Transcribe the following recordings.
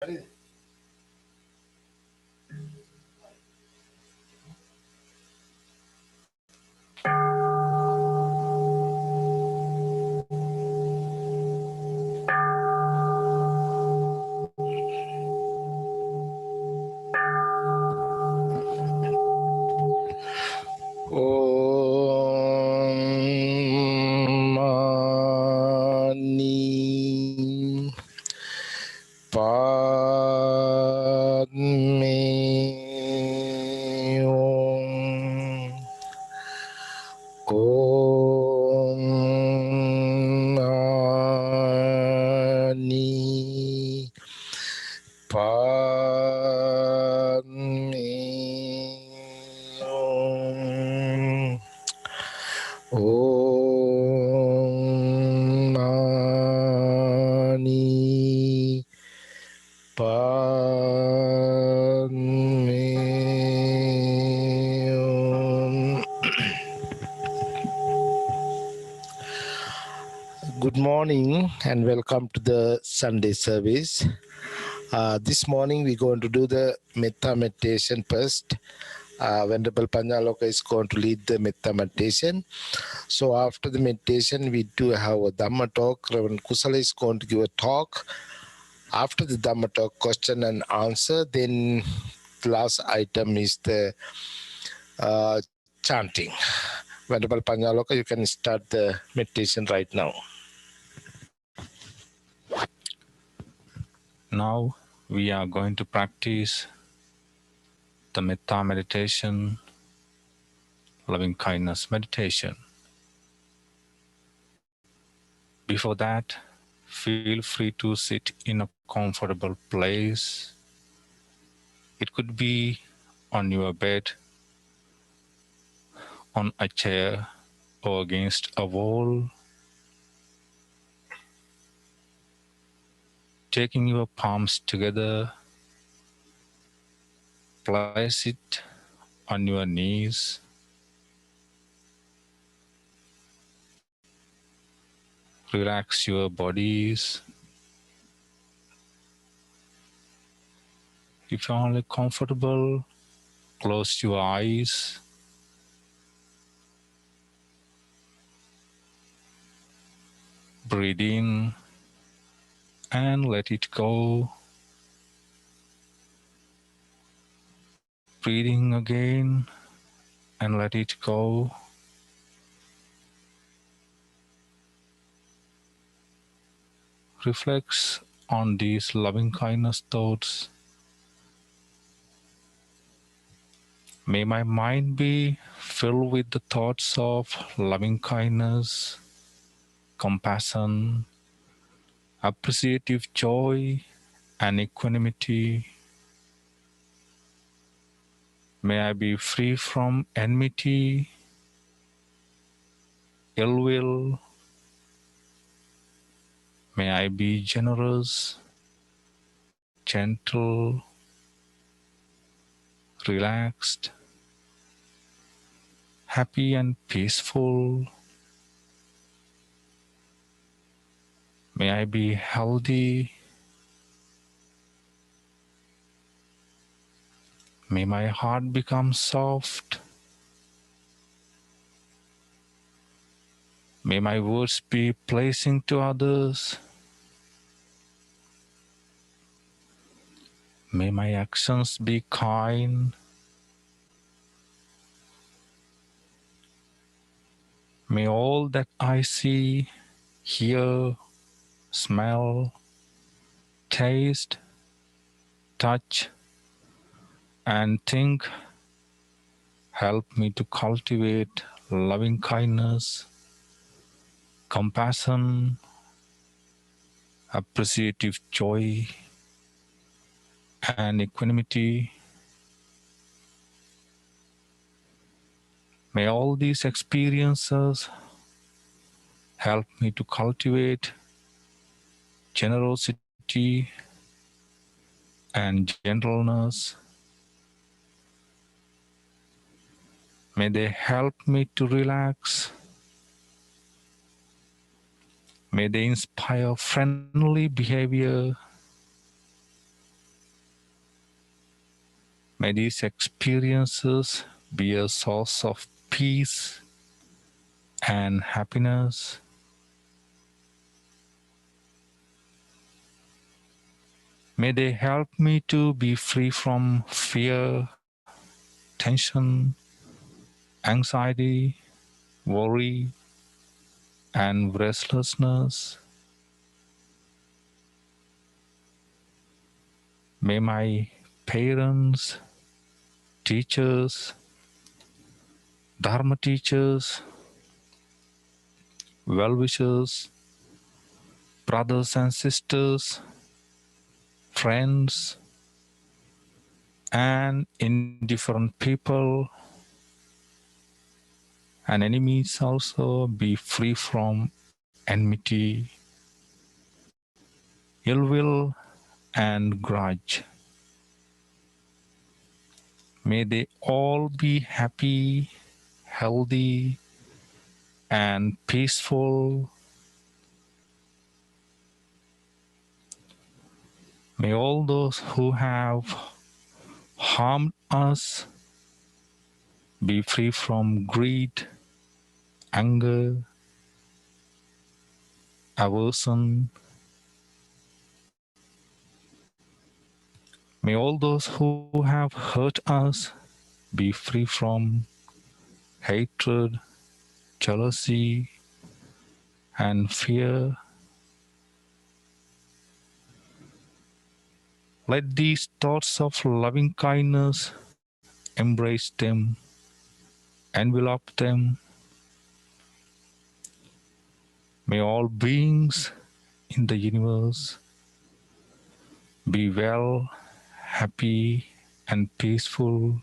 Ready? Om Mani Padme Om Om Mani Padme Om Om Mani Padme Om. Good morning and welcome to the Sunday service. This morning we're going to do the Metta meditation first. Venerable Panyaloka is going to lead the Metta meditation. So after the meditation, we do have a Dhamma talk. Reverend Kusala is going to give a talk. After the Dhamma talk, question and answer. Then the last item is the chanting. Venerable Panyaloka, you can start the meditation right now. Now we are going to practice the Metta meditation, loving kindness meditation. Before that, feel free to sit in a comfortable place. It could be on your bed, on a chair, or against a wall. Taking your palms together, place it on your knees. Relax your bodies. If you're only comfortable, close your eyes. Breathe in and let it go. Breathing again and let it go. Reflect on these loving kindness thoughts. May my mind be filled with the thoughts of loving kindness, compassion, appreciative joy, and equanimity. May I be free from enmity, ill will. May I be generous, gentle, relaxed, happy and peaceful. May I be healthy. May my heart become soft. May my words be pleasing to others. May my actions be kind. May all that I see, hear, smell, taste, touch, and think help me to cultivate loving kindness, compassion, appreciative joy, and equanimity. May all these experiences help me to cultivate generosity and gentleness. May they help me to relax. May they inspire friendly behavior. May these experiences be a source of peace and happiness. May they help me to be free from fear, tension, anxiety, worry, and restlessness. May my parents, teachers, Dharma teachers, well-wishers, brothers and sisters, friends, and indifferent people and enemies also be free from enmity, ill will, and grudge. May they all be happy, healthy, and peaceful. May all those who have harmed us be free from greed, anger, aversion. May all those who have hurt us be free from hatred, jealousy, and fear. Let these thoughts of loving kindness embrace them, envelop them. May all beings in the universe be well, happy, and peaceful.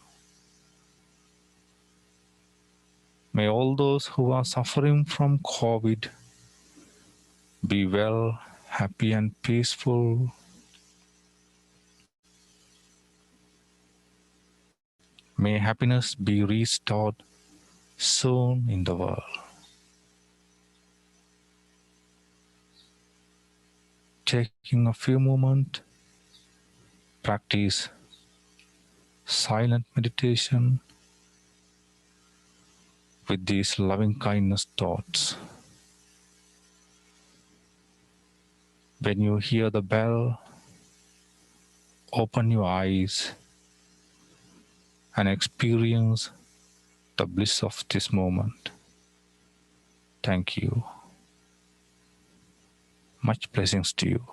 May all those who are suffering from COVID be well, happy, and peaceful. May happiness be restored soon in the world. Taking a few moments, practice silent meditation with these loving kindness thoughts. When you hear the bell, open your eyes and experience the bliss of this moment. Thank you. Much blessings to you.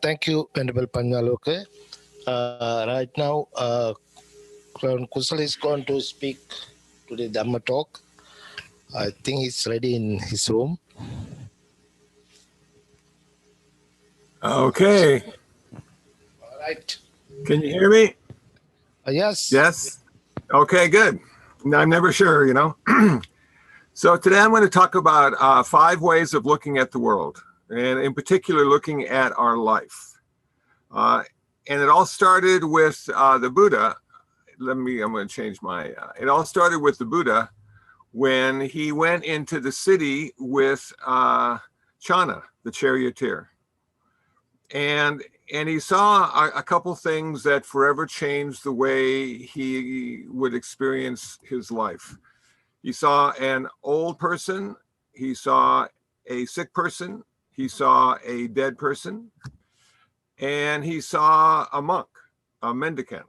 Thank you, Venerable Panyaloke. Right now, Kusala is going to speak to the Dhamma talk. I think he's ready in his room. Okay. All right. Can you hear me? Yes. Yes. Okay, good. I'm never sure, you know. So today I'm going to talk about 5 ways of looking at the world, and in particular, looking at our life. And it all started with the Buddha. I'm going to change my, it all started with the Buddha when he went into the city with Channa, the charioteer. And he saw a couple things that forever changed the way he would experience his life. He saw an old person, he saw a sick person, he saw a dead person, and he saw a monk, a mendicant,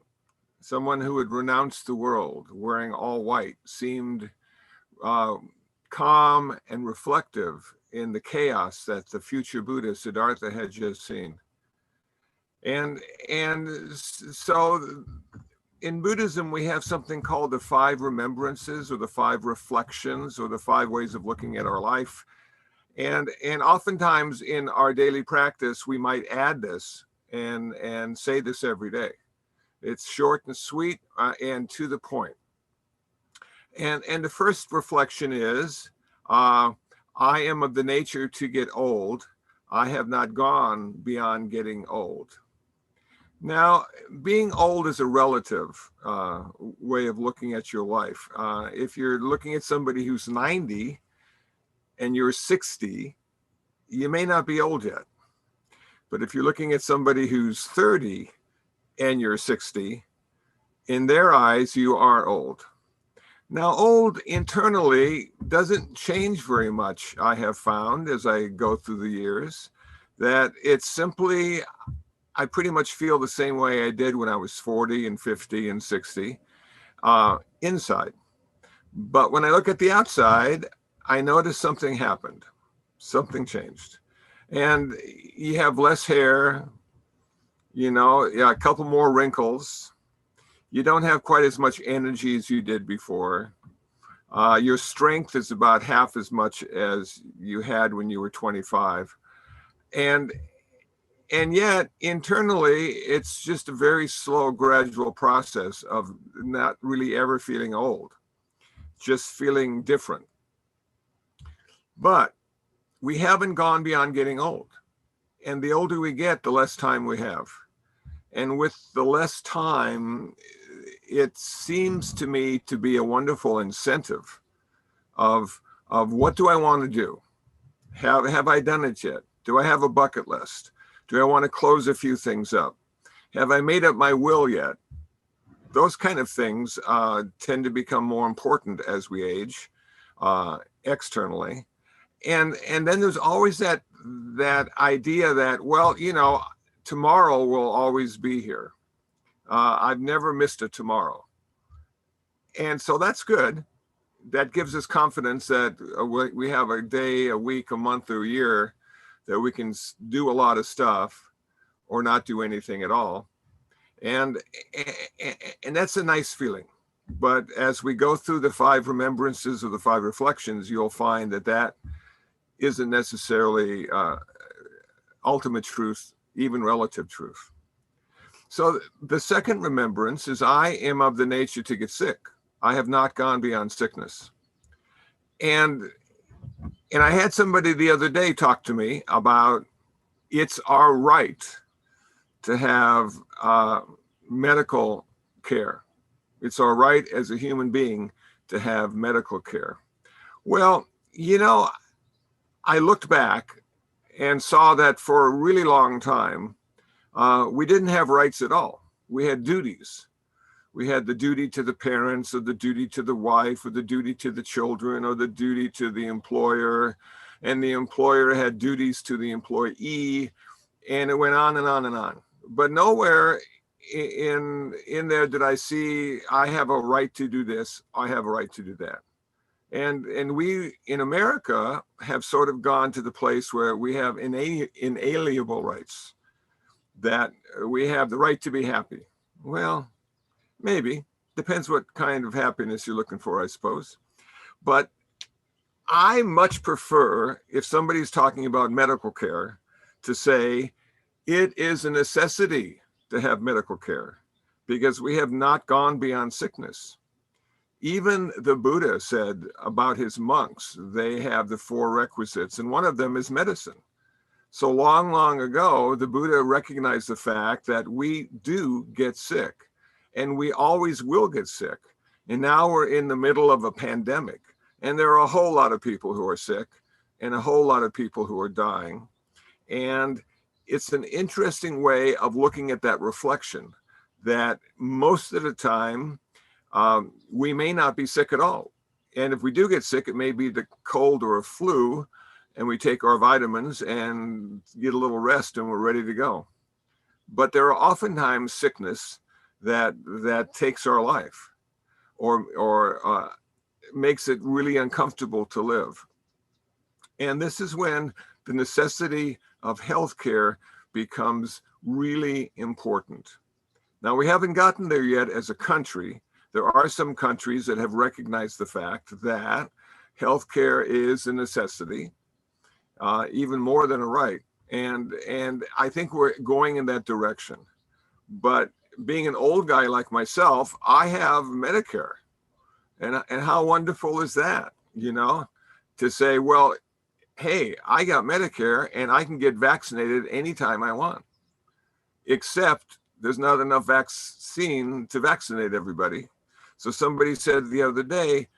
someone who had renounced the world, wearing all white, seemed calm and reflective in the chaos that the future Buddha Siddhartha had just seen. And so in Buddhism, we have something called the 5 remembrances, or the 5 reflections, or the 5 ways of looking at our life. And oftentimes in our daily practice, we might add this and say this every day. It's short and sweet and to the point. And the first reflection is, I am of the nature to get old. I have not gone beyond getting old. Now, being old is a relative way of looking at your life. If you're looking at somebody who's 90 and you're 60, you may not be old yet. But if you're looking at somebody who's 30 and you're 60, in their eyes, you are old. Now, old internally doesn't change very much, I have found, as I go through the years, that it's simply, I pretty much feel the same way I did when I was 40 and 50 and 60 inside. But when I look at the outside, I notice something happened. Something changed. And you have less hair, you know, a couple more wrinkles. You don't have quite as much energy as you did before. Your strength is about half as much as you had when you were 25. And yet, internally, it's just a very slow, gradual process of not really ever feeling old, just feeling different. But we haven't gone beyond getting old. And the older we get, the less time we have. And with the less time, it seems to me to be a wonderful incentive of what do I want to do? Have I done it yet? Do I have a bucket list? Do I want to close a few things up? Have I made up my will yet? Those kind of things tend to become more important as we age externally. And then there's always that idea that, well, you know, tomorrow will always be here. I've never missed a tomorrow. And so that's good. That gives us confidence that we have a day, a week, a month, or a year that we can do a lot of stuff or not do anything at all. And that's a nice feeling. But as we go through the 5 remembrances or the 5 reflections, you'll find that isn't necessarily ultimate truth, even relative truth. So the second remembrance is, I am of the nature to get sick. I have not gone beyond sickness. And I had somebody the other day talk to me about it's our right to have medical care. It's our right as a human being to have medical care. Well, you know, I looked back and saw that for a really long time, we didn't have rights at all. We had duties. We had the duty to the parents, or the duty to the wife, or the duty to the children, or the duty to the employer. And the employer had duties to the employee. And it went on and on and on. But nowhere in there did I see, I have a right to do this, I have a right to do that. And we in America have sort of gone to the place where we have inalienable rights. that we have the right to be happy. Well, maybe. Depends what kind of happiness you're looking for, I suppose. But I much prefer, if somebody's talking about medical care, to say it is a necessity to have medical care because we have not gone beyond sickness. Even the Buddha said about his monks, they have the 4 requisites, and one of them is medicine. So long, long ago, the Buddha recognized the fact that we do get sick, and we always will get sick. And now we're in the middle of a pandemic, and there are a whole lot of people who are sick, and a whole lot of people who are dying. And it's an interesting way of looking at that reflection, that most of the time, we may not be sick at all. And if we do get sick, it may be the cold or a flu, and we take our vitamins and get a little rest and we're ready to go. But there are oftentimes sickness that takes our life or makes it really uncomfortable to live. And this is when the necessity of healthcare becomes really important. Now, we haven't gotten there yet as a country. There are some countries that have recognized the fact that healthcare is a necessity, even more than a right. And I think we're going in that direction. But being an old guy like myself, I have Medicare. And how wonderful is that, you know, to say, well, hey, I got Medicare and I can get vaccinated anytime I want, except there's not enough vaccine to vaccinate everybody. So somebody said the other day,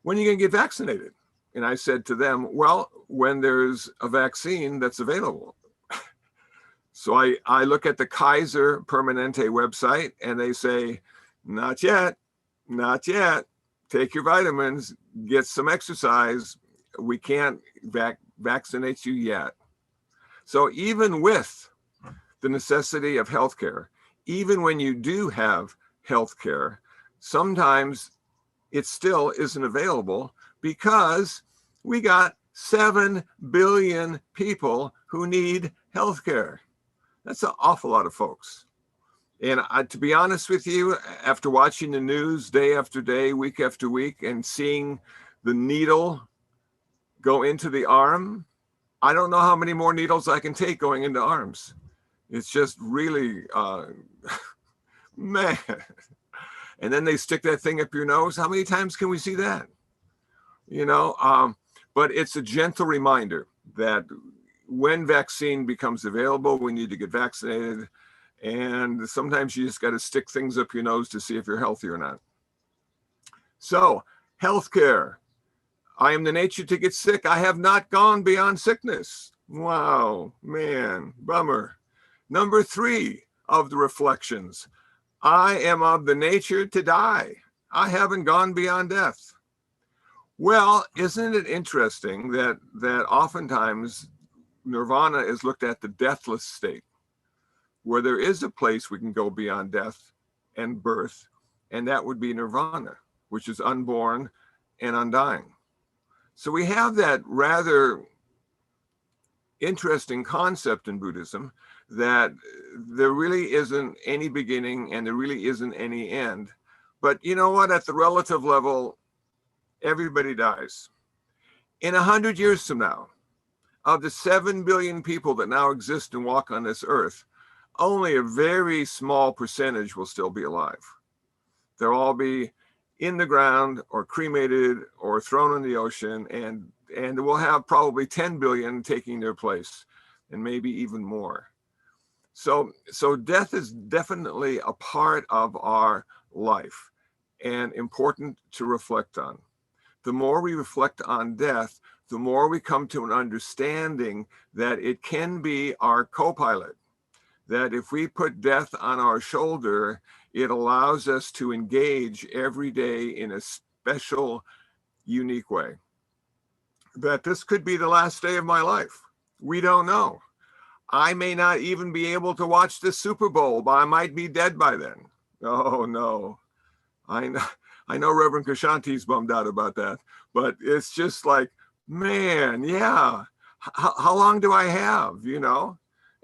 when are you going to get vaccinated? And I said to them, well, when there's a vaccine that's available. So I look at the Kaiser Permanente website and they say, not yet, not yet. Take your vitamins, get some exercise. We can't vaccinate you yet. So even with the necessity of healthcare, even when you do have healthcare, sometimes it still isn't available because we got 7 billion people who need healthcare. That's an awful lot of folks. And to be honest with you, after watching the news day after day, week after week, and seeing the needle go into the arm, I don't know how many more needles I can take going into arms. It's just really, man. And then they stick that thing up your nose. How many times can we see that? You know, but it's a gentle reminder that when vaccine becomes available, we need to get vaccinated. And sometimes you just got to stick things up your nose to see if you're healthy or not. So, healthcare. I am the nature to get sick. I have not gone beyond sickness. Wow, man, bummer. Number 3 of the reflections. I am of the nature to die. I haven't gone beyond death. Well, isn't it interesting that oftentimes nirvana is looked at the deathless state, where there is a place we can go beyond death and birth, and that would be nirvana, which is unborn and undying. So we have that rather interesting concept in Buddhism that there really isn't any beginning and there really isn't any end. But you know what? At the relative level, everybody dies. In 100 years from now, of the 7 billion people that now exist and walk on this earth, only a very small percentage will still be alive. They'll all be in the ground or cremated or thrown in the ocean, and we'll have probably 10 billion taking their place, and maybe even more. So death is definitely a part of our life and important to reflect on. The more we reflect on death, the more we come to an understanding that it can be our co-pilot, that if we put death on our shoulder, it allows us to engage every day in a special, unique way. That this could be the last day of my life. We don't know. I may not even be able to watch the Super Bowl, but I might be dead by then. Oh, no. I know Reverend Kashanti's bummed out about that, but it's just like, man, yeah. How long do I have, you know?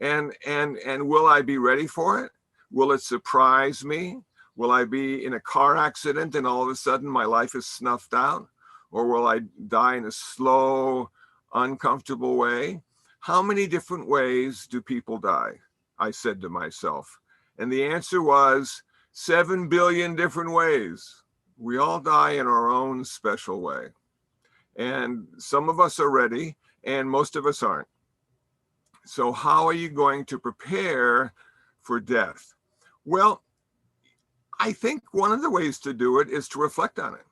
And will I be ready for it? Will it surprise me? Will I be in a car accident and all of a sudden my life is snuffed out? Or will I die in a slow, uncomfortable way? How many different ways do people die? I said to myself. And the answer was 7 billion different ways. We all die in our own special way. And some of us are ready and most of us aren't. So how are you going to prepare for death? Well, I think one of the ways to do it is to reflect on it.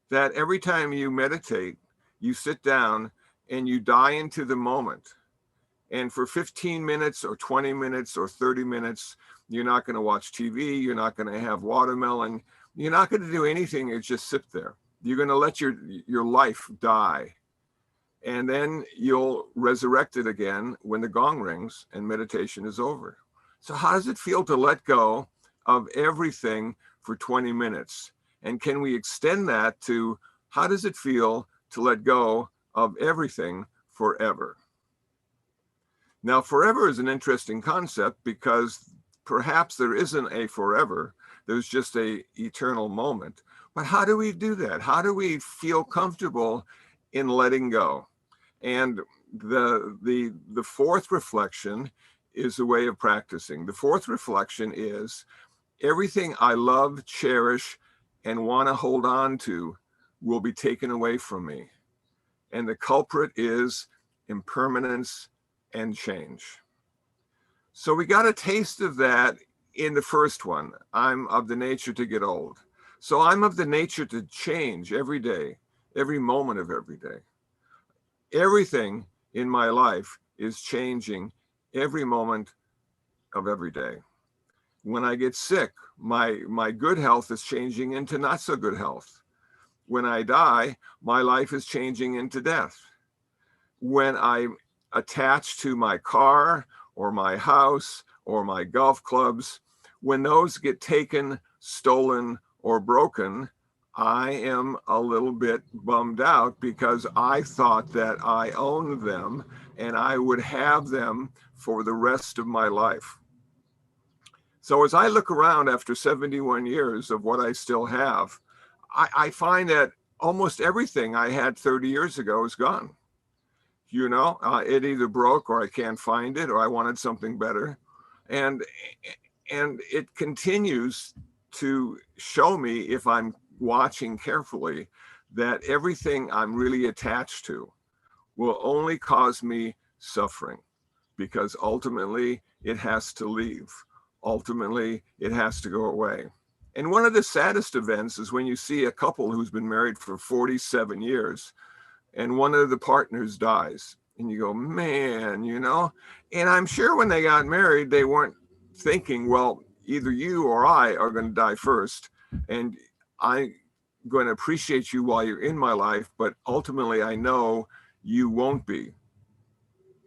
That every time you meditate, you sit down and you die into the moment. And for 15 minutes or 20 minutes or 30 minutes, you're not going to watch TV, you're not going to have watermelon, you're not going to do anything, you just sit there. You're going to let your life die. And then you'll resurrect it again when the gong rings and meditation is over. So how does it feel to let go of everything for 20 minutes? And can we extend that to how does it feel to let go of everything forever? Now, forever is an interesting concept because perhaps there isn't a forever. There's just a eternal moment. But how do we do that? How do we feel comfortable in letting go? And the fourth reflection is a way of practicing. The fourth reflection is everything I love, cherish, and want to hold on to will be taken away from me. And the culprit is impermanence and change. So we got a taste of that in the first one. I'm of the nature to get old. So I'm of the nature to change every day, every moment of every day. Everything in my life is changing every moment of every day. When I get sick, my good health is changing into not so good health. When I die, my life is changing into death. When I'm attached to my car or my house or my golf clubs, when those get taken, stolen, or broken, I am a little bit bummed out because I thought that I owned them and I would have them for the rest of my life. So as I look around after 71 years of what I still have, I find that almost everything I had 30 years ago is gone. You know, it either broke or I can't find it or I wanted something better. And it continues to show me, if I'm watching carefully, that everything I'm really attached to will only cause me suffering, because ultimately it has to leave. Ultimately, it has to go away. And one of the saddest events is when you see a couple who's been married for 47 years and one of the partners dies. And you go, man, you know, and I'm sure when they got married, they weren't thinking, well, either you or I are going to die first. And I'm going to appreciate you while you're in my life, but ultimately I know you won't be.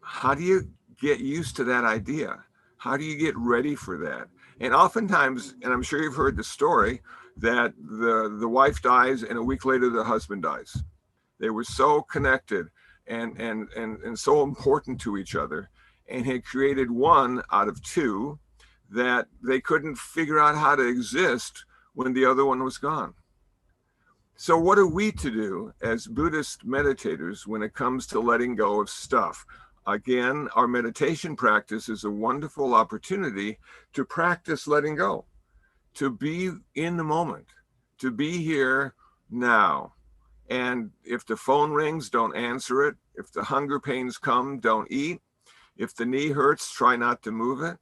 How do you get used to that idea? How do you get ready for that? And oftentimes, and I'm sure you've heard the story, that the wife dies and a week later the husband dies. They were so connected and so important to each other, and had created one out of two that they couldn't figure out how to exist when the other one was gone. So what are we to do as Buddhist meditators when it comes to letting go of stuff? Again, our meditation practice is a wonderful opportunity to practice letting go, to be in the moment, to be here now. And if the phone rings, don't answer it. If the hunger pains come, don't eat. If the knee hurts, try not to move it.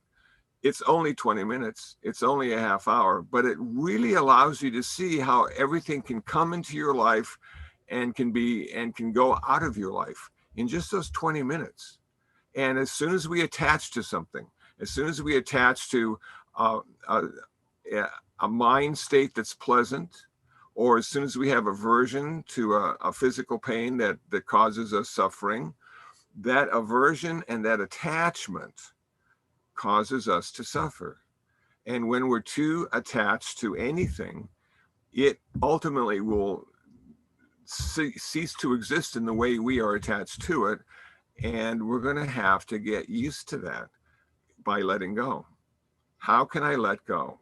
It's only 20 minutes. It's only a half hour, but it really allows you to see how everything can come into your life and can go out of your life in just those 20 minutes. And as soon as we attach to something, as soon as we attach to a mind state that's pleasant, or as soon as we have aversion to a physical pain that causes us suffering, that aversion and that attachment causes us to suffer. And when we're too attached to anything, it ultimately will cease to exist in the way we are attached to it. And we're going to have to get used to that. by letting go. How can I let go?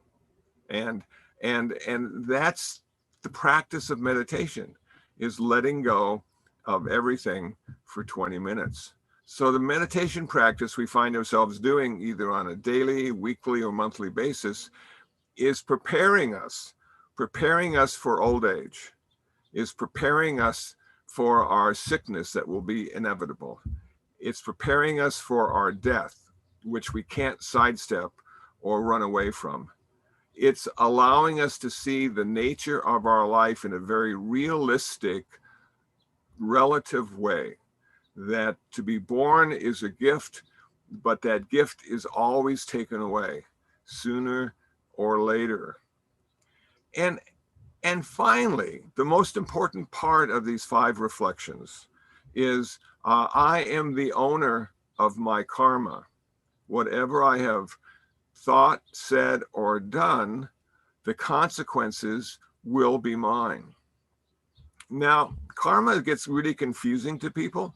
And that's the practice of meditation, is letting go of everything for 20 minutes. So the meditation practice we find ourselves doing either on a daily, weekly, or monthly basis is preparing us for old age, is preparing us for our sickness that will be inevitable. It's preparing us for our death, which we can't sidestep or run away from. It's allowing us to see the nature of our life in a very realistic, relative way, that to be born is a gift, but that gift is always taken away sooner or later. And finally, the most important part of these 5 reflections is I am the owner of my karma. Whatever I have thought, said, or done, the consequences will be mine. Now, karma gets really confusing to people,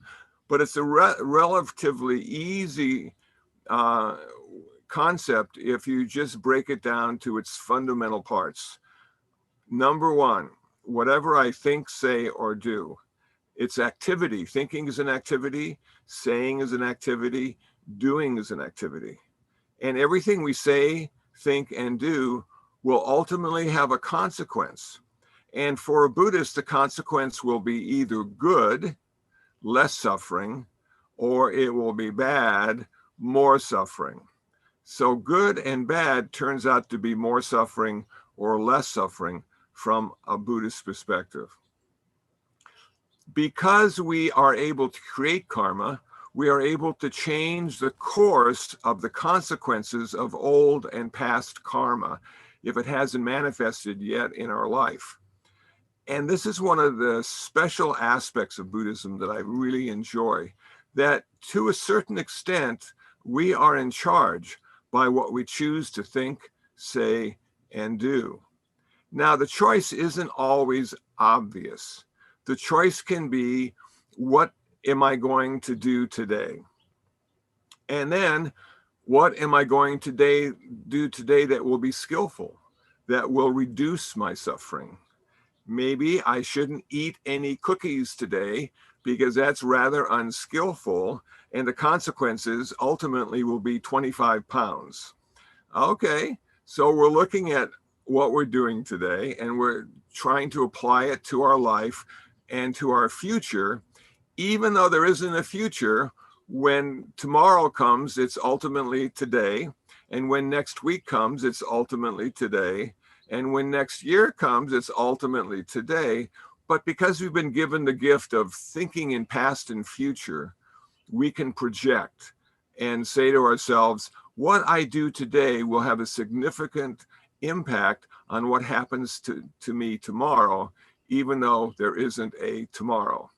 but it's a relatively easy concept if you just break it down to its fundamental parts. Number 1, whatever I think, say, or do, it's activity. Thinking is an activity, saying is an activity, doing is an activity. And everything we say, think, and do will ultimately have a consequence. And for a Buddhist, the consequence will be either good, less suffering, or it will be bad, more suffering. So good and bad turns out to be more suffering or less suffering from a Buddhist perspective. Because we are able to create karma, we are able to change the course of the consequences of old and past karma if it hasn't manifested yet in our life. And this is one of the special aspects of Buddhism that I really enjoy, that to a certain extent, we are in charge by what we choose to think, say, and do. Now, the choice isn't always obvious. The choice can be, what am I going to do today? And then, what am I going to do today that will be skillful, that will reduce my suffering? Maybe I shouldn't eat any cookies today because that's rather unskillful, and the consequences ultimately will be 25 pounds. Okay, so we're looking at what we're doing today, and we're trying to apply it to our life and to our future, even though there isn't a future. When tomorrow comes, it's ultimately today. And when next week comes, it's ultimately today. And when next year comes, it's ultimately today. But because we've been given the gift of thinking in past and future, we can project and say to ourselves, what I do today will have a significant impact on what happens to me tomorrow, even though there isn't a tomorrow,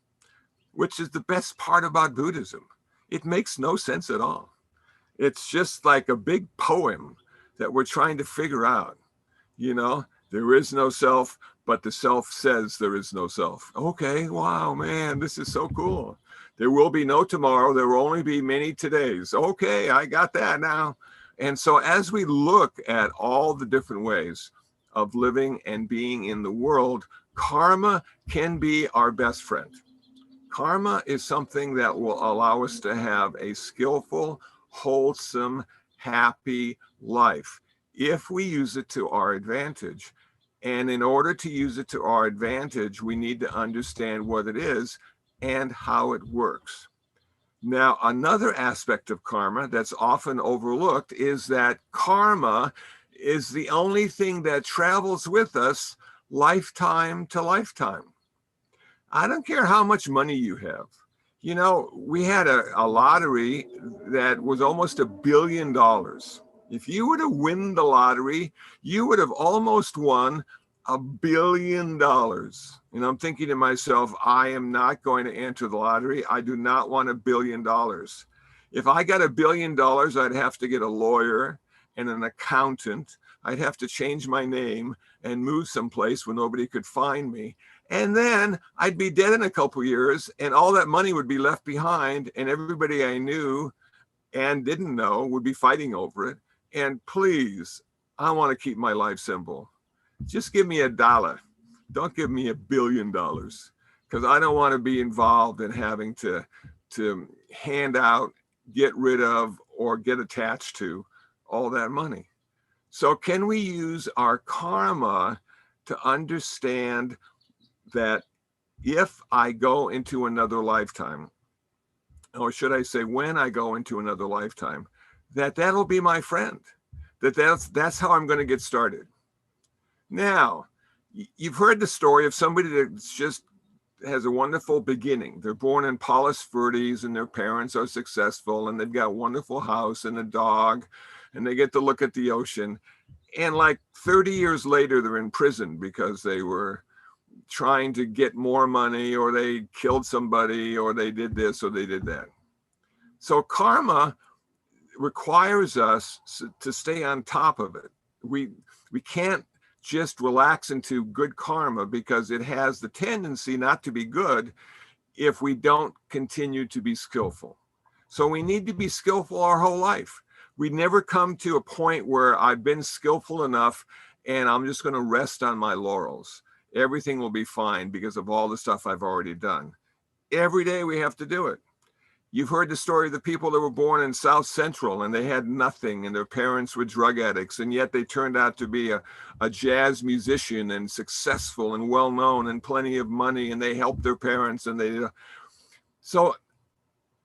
which is the best part about Buddhism. It makes no sense at all. It's just like a big poem that we're trying to figure out. You know, there is no self, but the self says there is no self. Okay, wow, man, this is so cool. There will be no tomorrow. There will only be many todays. Okay, I got that now. And so as we look at all the different ways of living and being in the world, karma can be our best friend. Karma is something that will allow us to have a skillful, wholesome, happy life if we use it to our advantage. And in order to use it to our advantage, we need to understand what it is and how it works. Now, another aspect of karma that's often overlooked is that karma is the only thing that travels with us lifetime to lifetime. I don't care how much money you have. You know, we had a lottery that was almost $1 billion. If you were to win the lottery, you would have almost won $1 billion. And I'm thinking to myself, I am not going to enter the lottery. I do not want $1 billion. If I got $1 billion, I'd have to get a lawyer and an accountant. I'd have to change my name and move someplace where nobody could find me. And then I'd be dead in a couple years, and all that money would be left behind, and everybody I knew and didn't know would be fighting over it. And please, I want to keep my life simple. Just give me $1. Don't give me $1 billion, because I don't want to be involved in having to hand out, get rid of, or get attached to all that money. So can we use our karma to understand that if I go into another lifetime, or should I say when I go into another lifetime, that'll be my friend, that's how I'm going to get started. Now, you've heard the story of somebody that's just has a wonderful beginning. They're born in Palos Verdes and their parents are successful and they've got a wonderful house and a dog and they get to look at the ocean. And like 30 years later, they're in prison because they were trying to get more money, or they killed somebody, or they did this, or they did that. So karma requires us to stay on top of it. We can't just relax into good karma, because it has the tendency not to be good if we don't continue to be skillful. So we need to be skillful our whole life. We never come to a point where I've been skillful enough and I'm just going to rest on my laurels. Everything will be fine because of all the stuff I've already done. Every day we have to do it. You've heard the story of the people that were born in South Central and they had nothing and their parents were drug addicts, and yet they turned out to be a jazz musician and successful and well-known and plenty of money, and they helped their parents. And so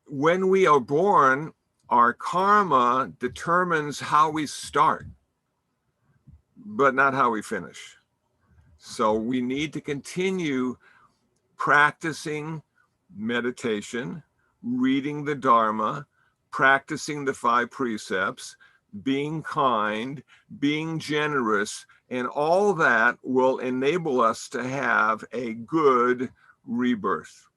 when we are born, our karma determines how we start, but not how we finish. So we need to continue practicing meditation, reading the Dharma, practicing the 5 precepts, being kind, being generous, and all that will enable us to have a good rebirth.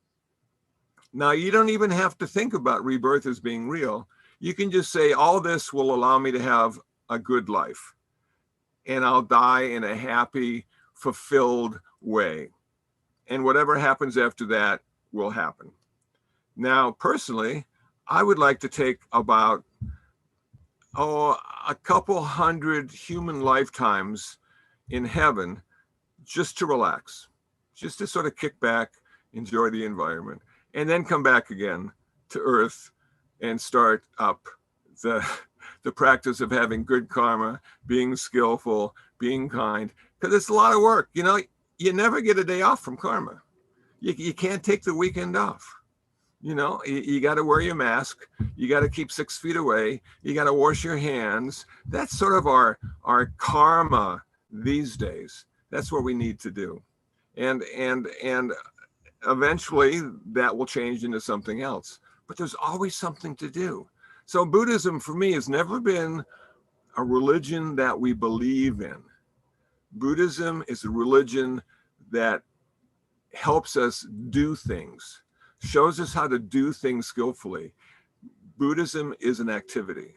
Now, you don't even have to think about rebirth as being real. You can just say, all this will allow me to have a good life, and I'll die in a happy, fulfilled way. And whatever happens after that will happen. Now, personally, I would like to take about a couple hundred human lifetimes in heaven just to relax, just to sort of kick back, enjoy the environment, and then come back again to Earth and start up the practice of having good karma, being skillful, being kind, because it's a lot of work. You know, you never get a day off from karma. You can't take the weekend off. You know, you got to wear your mask. You got to keep 6 feet away. You got to wash your hands. That's sort of our karma these days. That's what we need to do. And eventually that will change into something else. But there's always something to do. So Buddhism for me has never been a religion that we believe in. Buddhism is a religion that helps us do things, shows us how to do things skillfully. Buddhism is an activity,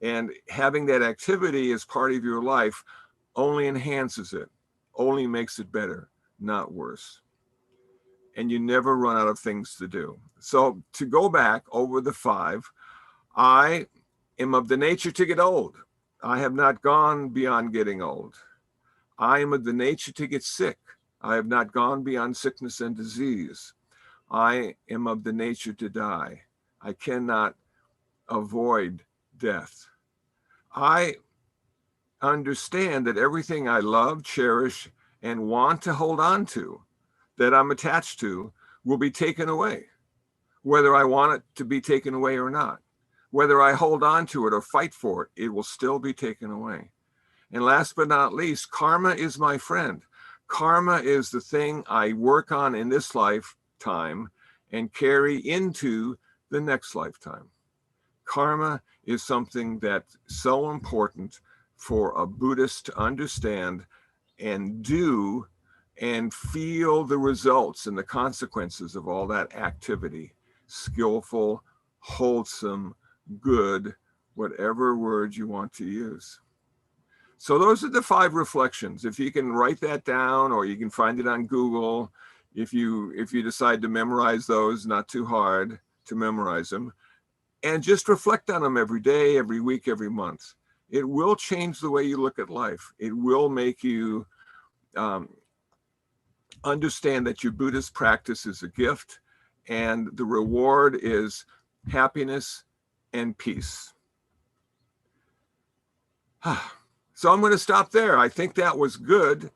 and having that activity as part of your life only enhances it, only makes it better, not worse. And you never run out of things to do. So to go back over the 5, I am of the nature to get old. I have not gone beyond getting old. I am of the nature to get sick. I have not gone beyond sickness and disease. I am of the nature to die. I cannot avoid death. I understand that everything I love, cherish, and want to hold on to, that I'm attached to, will be taken away, whether I want it to be taken away or not. Whether I hold on to it or fight for it, it will still be taken away. And last but not least, karma is my friend. Karma is the thing I work on in this lifetime and carry into the next lifetime. Karma is something that's so important for a Buddhist to understand and do and feel the results and the consequences of all that activity. Skillful, wholesome, good, whatever word you want to use. So those are the 5 reflections. If you can write that down, or you can find it on Google, if you decide to memorize those, not too hard to memorize them, and just reflect on them every day, every week, every month. It will change the way you look at life. It will make you understand that your Buddhist practice is a gift, and the reward is happiness and peace. So I'm going to stop there. I think that was good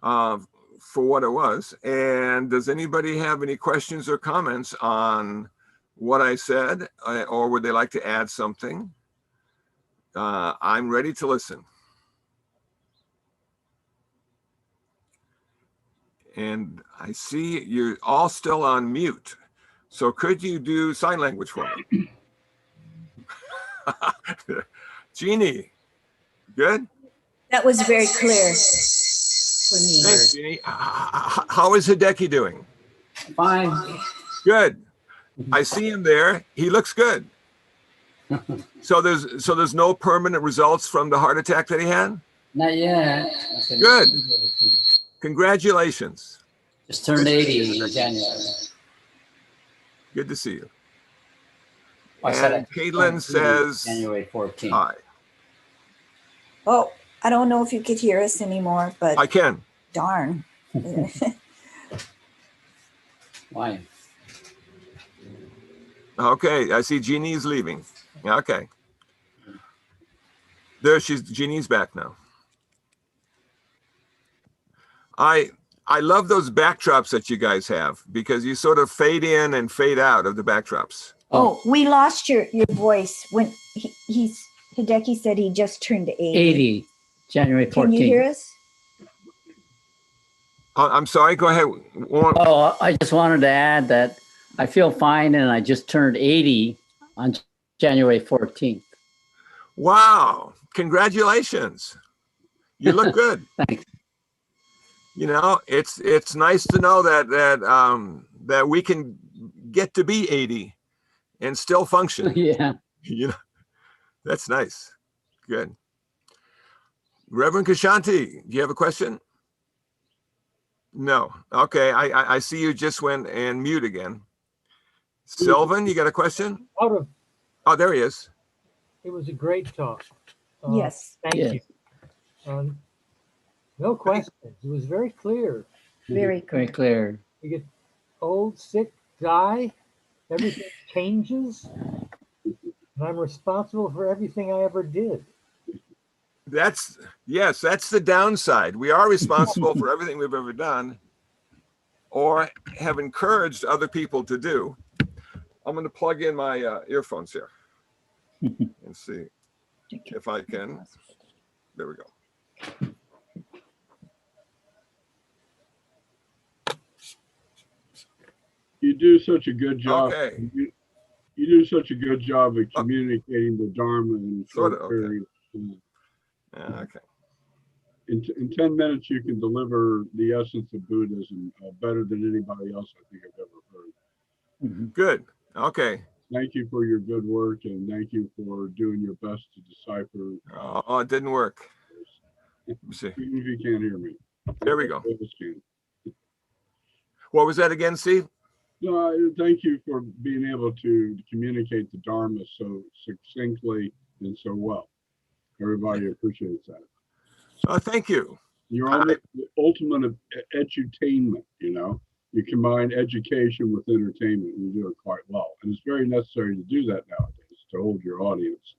for what it was. And does anybody have any questions or comments on what I said, or would they like to add something? I'm ready to listen. And I see you're all still on mute. So could you do sign language for me? Jeannie, good? That was very clear for me. Thanks, Jeannie. How is Hideki doing? Fine. Good. I see him there. He looks good. So there's no permanent results from the heart attack that he had? Not yet. Good. Congratulations. Just turned 80 in January. Good to see you. I said And I Caitlin turned 80 says January 14th. hi. Oh, I don't know if you could hear us anymore, but I can. darn. Why? Okay, I see Jeannie's leaving. Okay. Jeannie's back now. I love those backdrops that you guys have, because you sort of fade in and fade out of the backdrops. Oh, we lost your voice when Hideki said he just turned 80. 80, January 14th. Can you hear us? I'm sorry, go ahead. Oh, I just wanted to add that I feel fine, and I just turned 80 on January 14th. Wow, congratulations. You look good. Thanks. You know, it's nice to know that we can get to be 80 and still function. Yeah. You know, that's nice. Good. Reverend Kshanti, do you have a question? No. Okay, I see you just went and mute again. Sylvan, you got a question? Oh, there he is. It was a great talk. Yes. Thank Yes. you. No questions. It was very clear. Very Very good. clear. You get old, sick, die, everything changes, and I'm responsible for everything I ever did. Yes, that's the downside. We are responsible for everything we've ever done or have encouraged other people to do. I'm going to plug in my earphones here and see if I can. There we go. You do such a good job. Okay. You do such a good job of communicating the Dharma in a Sort short of, period of time. Okay. In 10 minutes, you can deliver the essence of Buddhism better than anybody else I think I've ever heard. Mhm. Good. Okay. Thank you for your good work, and thank you for doing your best to decipher. Oh, it didn't work. Let me see. Even if you can't hear me. There we go. Others can. What was that again, Steve? No, thank you for being able to communicate the Dharma so succinctly and so well. Everybody appreciates that. Thank you. You're almost the ultimate of edutainment, you know. You combine education with entertainment, and you do it quite well. And it's very necessary to do that nowadays, to hold your audience.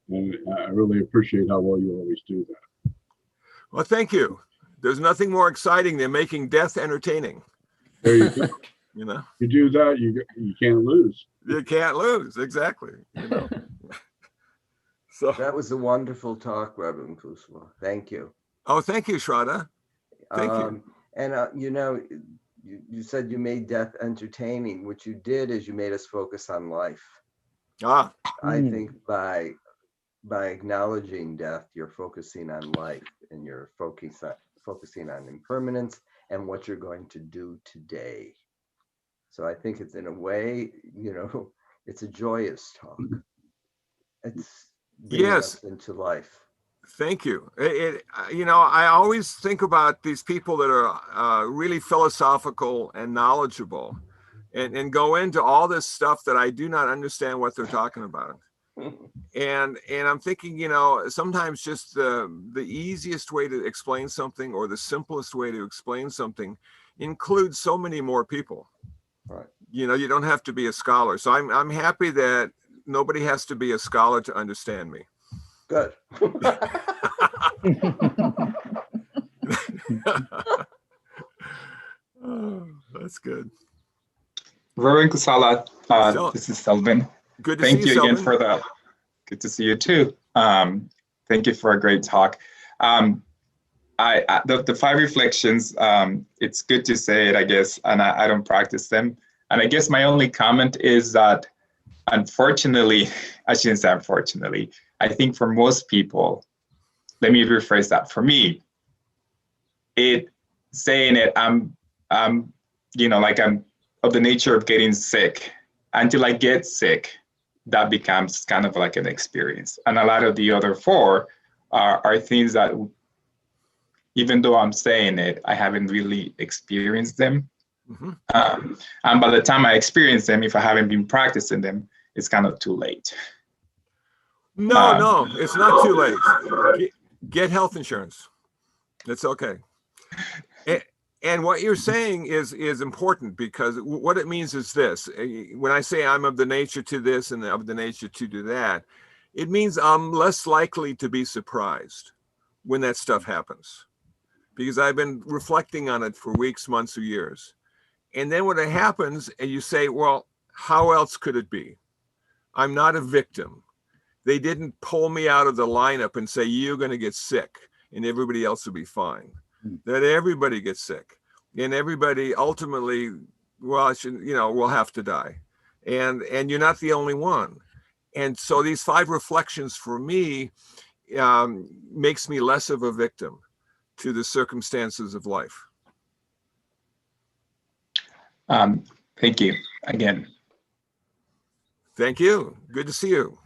And I really appreciate how well you always do that. Well, thank you. There's nothing more exciting than making death entertaining. There you go. You know, You do that, you can't lose. you can't lose. Exactly. You know. So, That was a wonderful talk, Reverend Kusala. Thank you. oh, thank you, Shraddha. Thank you. And you know, you said you made death entertaining. What you did is you made us focus on life. Ah, I think by acknowledging death, you're focusing on life, and you're focusing on impermanence and what you're going to do today. So I think it's, in a way, you know, it's a joyous talk. It's bringing Yes. us into life. thank you. You know, I always think about these people that are really philosophical and knowledgeable, and go into all this stuff that I do not understand what they're talking about. And I'm thinking, you know, sometimes just the easiest way to explain something, or the simplest way to explain something, includes so many more people. Right. You know, you don't have to be a scholar. So I'm happy that nobody has to be a scholar to understand me. Good. Oh, that's good. Reverend Kusala, this is Selvin. Good to Thank see you you, again Selvin. for the. Good to see you too. Thank you for a great talk. The 5 reflections. It's good to say it, I guess, and I don't practice them. And I guess my only comment is that, unfortunately, I shouldn't say unfortunately. I think for most people, let me rephrase that. For me, saying it, I'm you know, like I'm of the nature of getting sick. Until I get sick, that becomes kind of like an experience. And a lot of the other 4 are things that, even though I'm saying it, I haven't really experienced them. Mm-hmm. And by the time I experience them, if I haven't been practicing them, it's kind of too late. No, it's not too late. Get health insurance. It's okay. And what you're saying is important, because what it means is this. When I say I'm of the nature to this and of the nature to do that, it means I'm less likely to be surprised when that stuff happens, because I've been reflecting on it for weeks, months, or years. And then when it happens and you say, well, how else could it be? I'm not a victim. They didn't pull me out of the lineup and say, you're going to get sick and everybody else will be fine. That everybody gets sick, and everybody ultimately, well, will have to die. And you're not the only one. And so these 5 reflections for me makes me less of a victim to the circumstances of life. Thank you again. Thank you. Good to see you.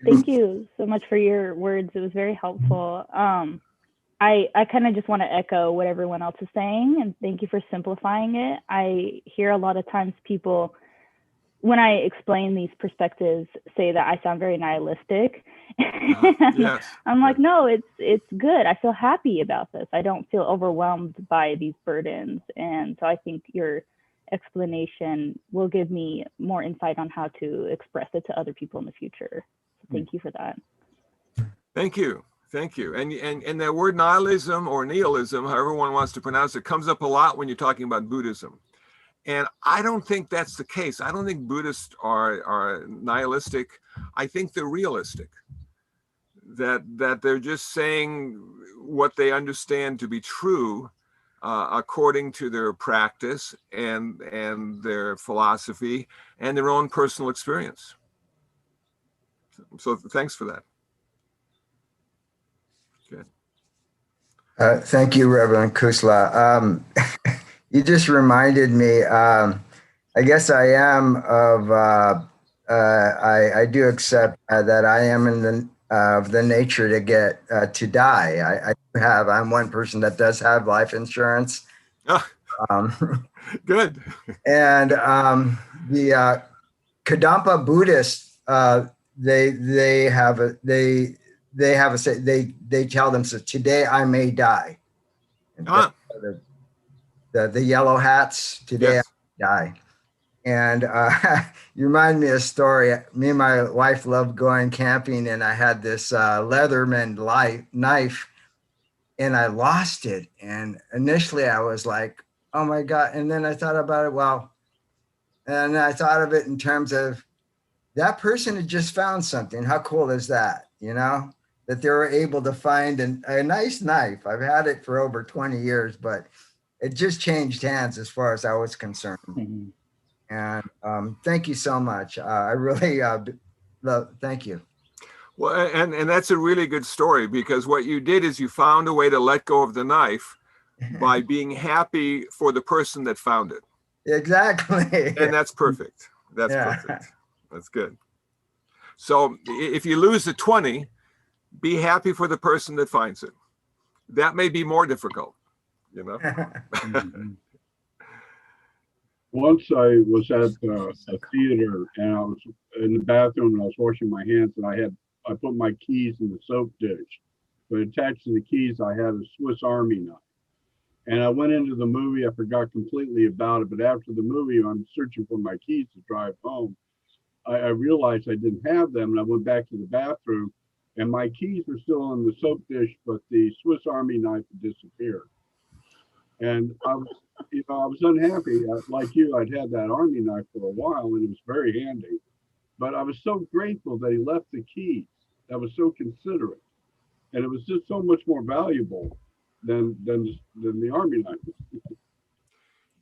Thank you so much for your words. It was very helpful. I kind of just want to echo what everyone else is saying, and thank you for simplifying it. I hear a lot of times people, when I explain these perspectives, say that I sound very nihilistic. Yes. I'm like, no, it's good. I feel happy about this. I don't feel overwhelmed by these burdens. And so I think your explanation will give me more insight on how to express it to other people in the future. So thank you for that. Thank you. Thank you. And that word nihilism, or nihilism, however one wants to pronounce it, comes up a lot when you're talking about Buddhism. And I don't think that's the case. I don't think Buddhists are nihilistic. I think they're realistic. That they're just saying what they understand to be true according to their practice and their philosophy and their own personal experience. So thanks for that. Good. Thank you, Reverend Kusala. You just reminded me, I guess I am of, I do accept that I am in the nature to get, to die. I'm one person that does have life insurance. Good. And the Kadampa Buddhists, they tell themselves, today I may die. The yellow hats, today yes. I may die. And you remind me of a story. Me and my wife loved going camping, and I had this Leatherman knife, and I lost it. And initially I was like, oh my God. And then I thought about it, and I thought of it in terms of that person had just found something. How cool is that? You know, that they were able to find a nice knife. I've had it for over 20 years, but it just changed hands as far as I was concerned. Mm-hmm. And thank you so much. I really thank you. Well, and that's a really good story, because what you did is you found a way to let go of the knife by being happy for the person that found it. Exactly. And that's perfect. That's perfect. That's good. So if you lose the 20, be happy for the person that finds it. That may be more difficult, you know? Once I was at a theater and I was in the bathroom and I was washing my hands and I put my keys in the soap dish. But attached to the keys, I had a Swiss Army knife. And I went into the movie, I forgot completely about it. But after the movie, I'm searching for my keys to drive home. I realized I didn't have them and I went back to the bathroom and my keys were still in the soap dish, but the Swiss Army knife had disappeared. And I was unhappy. Like you, I'd had that Army knife for a while and it was very handy. But I was so grateful that he left the keys. That was so considerate. And it was just so much more valuable than the Army knife.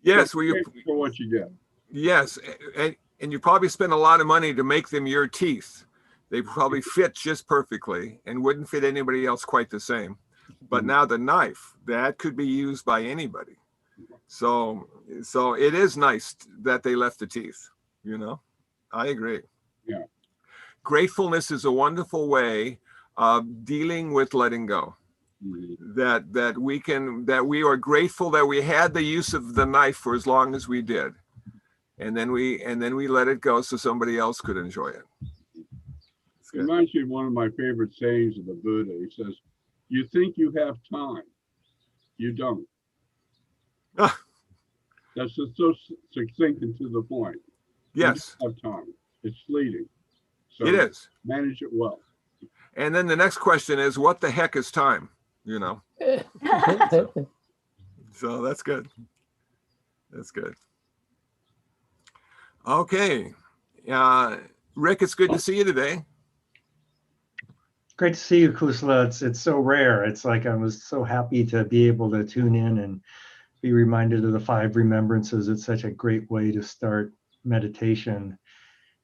Yes, so for what you get. Yes, and you probably spent a lot of money to make them your teeth. They probably fit just perfectly and wouldn't fit anybody else quite the same. But now the knife, that could be used by anybody. So it is nice that they left the teeth, you know. I agree. Yeah. Gratefulness is a wonderful way of dealing with letting go. That we are grateful that we had the use of the knife for as long as we did. And then we let it go so somebody else could enjoy it. It reminds me of one of my favorite sayings of the Buddha. He says, "You think you have time, you don't." That's just so succinct and to the point. Yes. You don't have time. It's fleeting. So it is. Manage it well. And then the next question is, what the heck is time? You know. So that's good. That's good. Okay. Rick, it's good to see you today. Great to see you, Kusala. It's so rare. It's like I was so happy to be able to tune in and be reminded of the 5 remembrances. It's such a great way to start meditation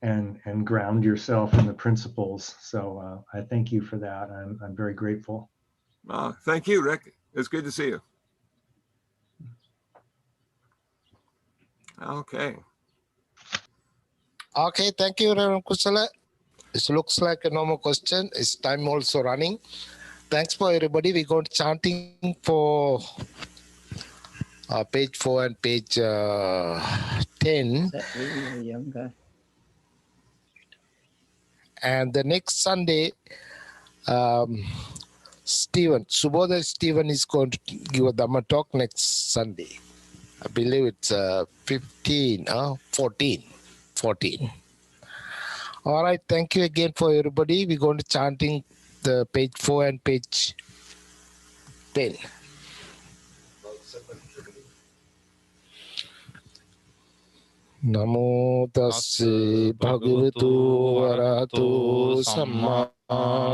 and ground yourself in the principles. So I thank you for that. I'm very grateful. Thank you, Rick. It's good to see you. Okay. Okay, thank you, Reverend Kusala. This looks like a normal question. It's time also running. Thanks for everybody. We got chanting for page 4 and page 10. And the next Sunday, Subodha Stephen is going to give a Dhamma talk next Sunday. I believe it's 14. All right, thank you again for everybody. We're going to chanting the page 4 and page 10. Namo tassa bhagavato arahato samma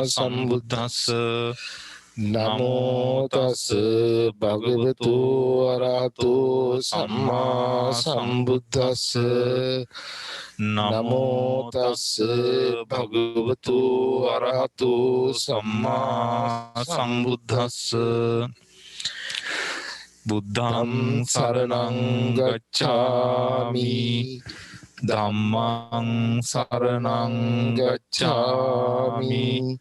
sambuddhassa. Namo tassa bhagavato arahato samma sambuddhassa. Namo tassa bhagavato arahato samma sambuddhassa. Buddhang saranang gacchami, Dhammang saranang gacchami,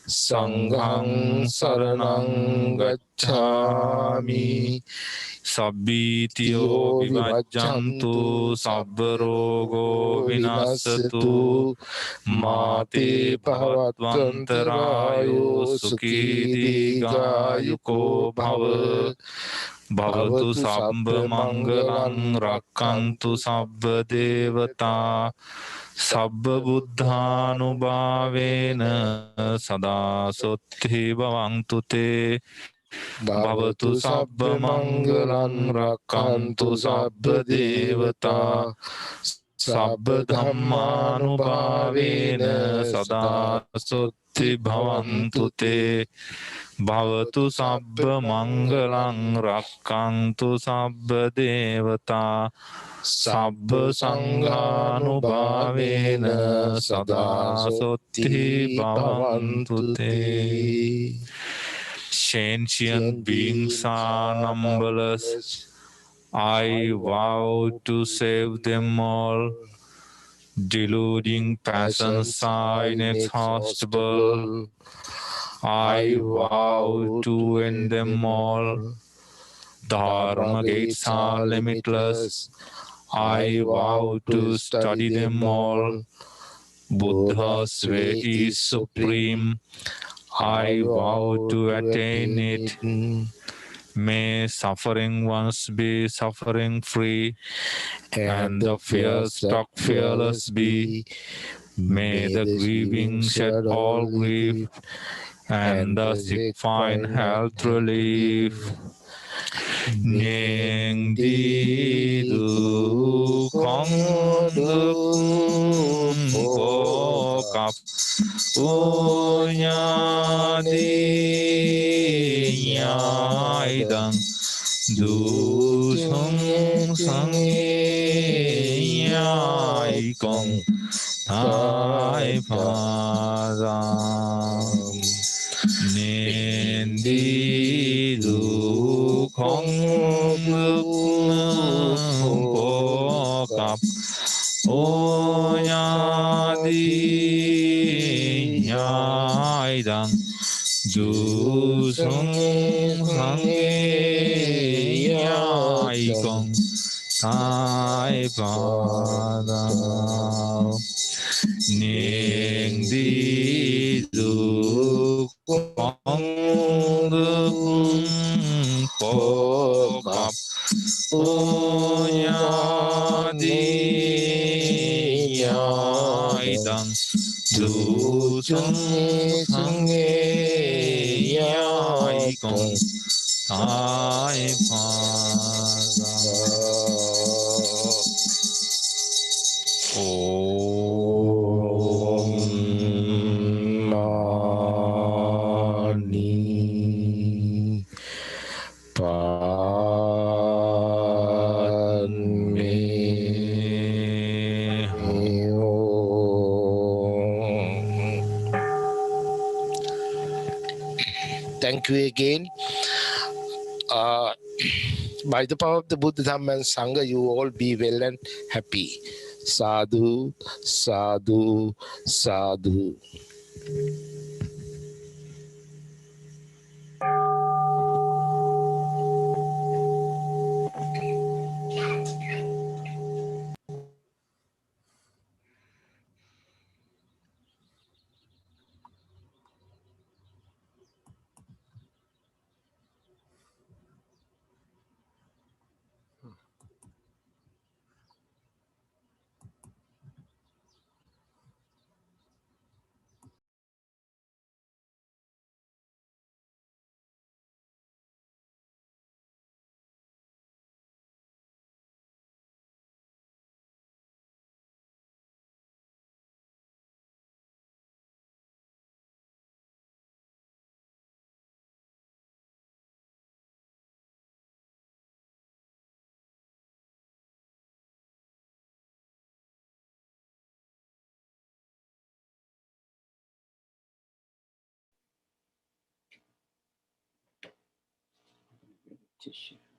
Sanghang saranang gacchami, Sabbitiyo vivajjantu, sabbarogo vinasatu, mate bhavatvantarayo sukhi digayuko bhava. Bhavatu sabba mangalang rakkantu sabba devata sabba buddhanubhavena sada sotti bhavantu te. Bhavatu sabba mangalang rakkantu sabba devata sabba dhammanubhavena sada sotti bhavantu te. Bhavatu sabba mangalang rakkantu sabba devata sabba sanghanubhavena sada sotti bhavantu te. Sentient beings are numberless. I vow to save them all. Deluding passions are inexhaustible. I vow to end them all. Dharma gates are limitless. I vow to study them all. Buddha's way is supreme. I vow to attain it. May suffering ones be suffering free, and the fear-struck fearless be. May the grieving shed all grief, and the sick find health relief. Nieng di du kong duk po kap u nya di nhai đằng du sung sang nhai kong thái phà ram nên đi du không nước phổ cập ô nha đi nhai đằng du sung sang nhai công thái phà đạo niềng đi du con nước phổ cập ô nha đi nhai đằng du sung sang nhai công thái phà Mani Padme Thank you again. By the power of the Buddha, Dhamma and Sangha, you all be well and happy. Sadhu, sadhu, sadhu. Tissue.